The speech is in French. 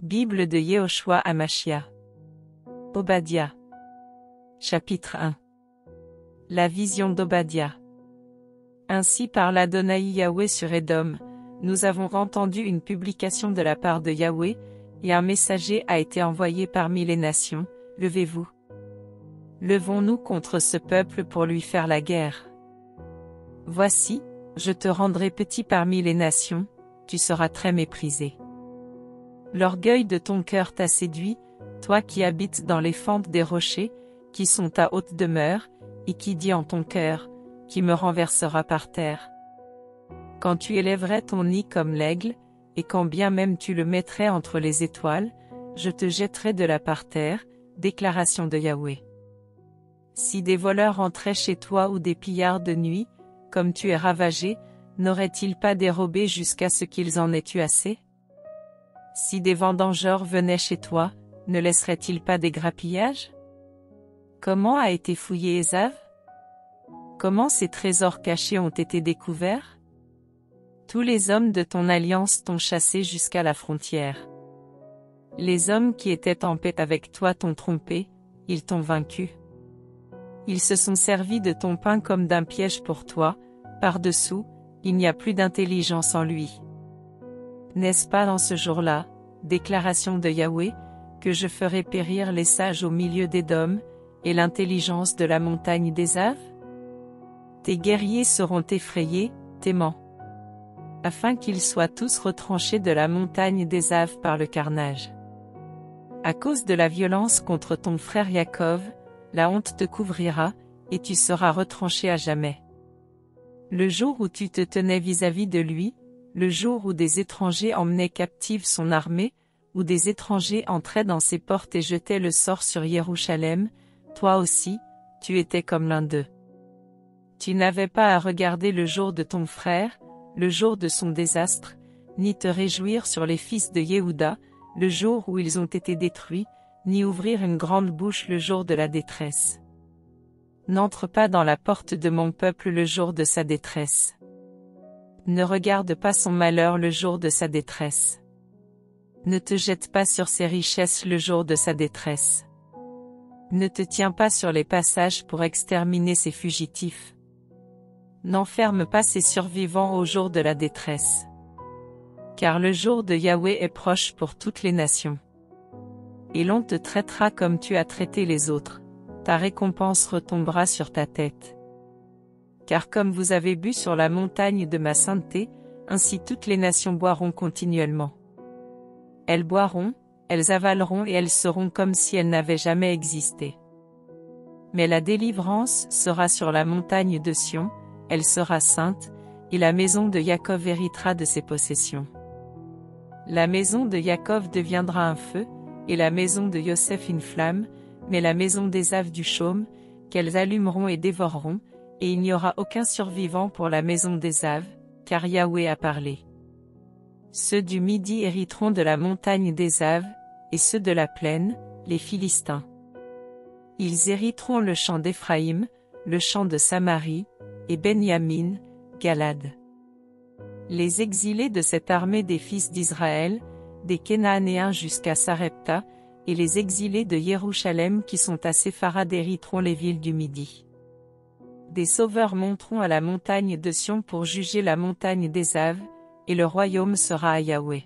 Bible de Yehoshua Hamashia. Obadiah. Chapitre 1. La vision d'Obadiah. Ainsi parle Adonai Yahweh sur Édom, nous avons entendu une publication de la part de Yahweh, et un messager a été envoyé parmi les nations, levez-vous. Levons-nous contre ce peuple pour lui faire la guerre. Voici, je te rendrai petit parmi les nations, tu seras très méprisé. L'orgueil de ton cœur t'a séduit, toi qui habites dans les fentes des rochers, qui sont ta haute demeure, et qui dis en ton cœur, qui me renversera par terre. Quand tu élèverais ton nid comme l'aigle, et quand bien même tu le mettrais entre les étoiles, je te jetterai de là par terre, déclaration de Yahweh. Si des voleurs entraient chez toi ou des pillards de nuit, comme tu es ravagé, n'auraient-ils pas dérobé jusqu'à ce qu'ils en aient eu assez? Si des vendangeurs venaient chez toi, ne laisseraient-ils pas des grappillages? Comment a été fouillé Ésav? Comment ses trésors cachés ont été découverts? Tous les hommes de ton alliance t'ont chassé jusqu'à la frontière. Les hommes qui étaient en paix avec toi t'ont trompé, ils t'ont vaincu. Ils se sont servis de ton pain comme d'un piège pour toi, par-dessous, il n'y a plus d'intelligence en lui. N'est-ce pas dans ce jour-là, déclaration de Yahweh, que je ferai périr les sages au milieu d'Édom, et l'intelligence de la montagne d'Ésav? Tes guerriers seront effrayés, t'aimant. Afin qu'ils soient tous retranchés de la montagne d'Ésav par le carnage. À cause de la violence contre ton frère Yaakov, la honte te couvrira, et tu seras retranché à jamais. Le jour où tu te tenais vis-à-vis de lui, le jour où des étrangers emmenaient captive son armée, où des étrangers entraient dans ses portes et jetaient le sort sur Jérusalem, toi aussi, tu étais comme l'un d'eux. Tu n'avais pas à regarder le jour de ton frère, le jour de son désastre, ni te réjouir sur les fils de Yehuda, le jour où ils ont été détruits, ni ouvrir une grande bouche le jour de la détresse. N'entre pas dans la porte de mon peuple le jour de sa détresse. Ne regarde pas son malheur le jour de sa détresse. Ne te jette pas sur ses richesses le jour de sa détresse. Ne te tiens pas sur les passages pour exterminer ses fugitifs. N'enferme pas ses survivants au jour de la détresse. Car le jour de Yahweh est proche pour toutes les nations. Et l'on te traitera comme tu as traité les autres, ta récompense retombera sur ta tête. Car comme vous avez bu sur la montagne de ma sainteté, ainsi toutes les nations boiront continuellement. Elles boiront, elles avaleront et elles seront comme si elles n'avaient jamais existé. Mais la délivrance sera sur la montagne de Sion, elle sera sainte, et la maison de Yaakov héritera de ses possessions. La maison de Yaakov deviendra un feu, et la maison de Yosef une flamme, mais la maison d'Ésav du chaume, qu'elles allumeront et dévoreront, et il n'y aura aucun survivant pour la maison d'Ésav, car Yahweh a parlé. Ceux du Midi hériteront de la montagne d'Ésav, et ceux de la plaine, les Philistins. Ils hériteront le champ d'Éphraïm, le champ de Samarie, et Benyamin, Galad. Les exilés de cette armée des fils d'Israël, des Kénanéens jusqu'à Sarepta, et les exilés de Jérusalem qui sont à Sépharad hériteront les villes du Midi. Des sauveurs monteront à la montagne de Sion pour juger la montagne d'Ésav, et le royaume sera à Yahweh.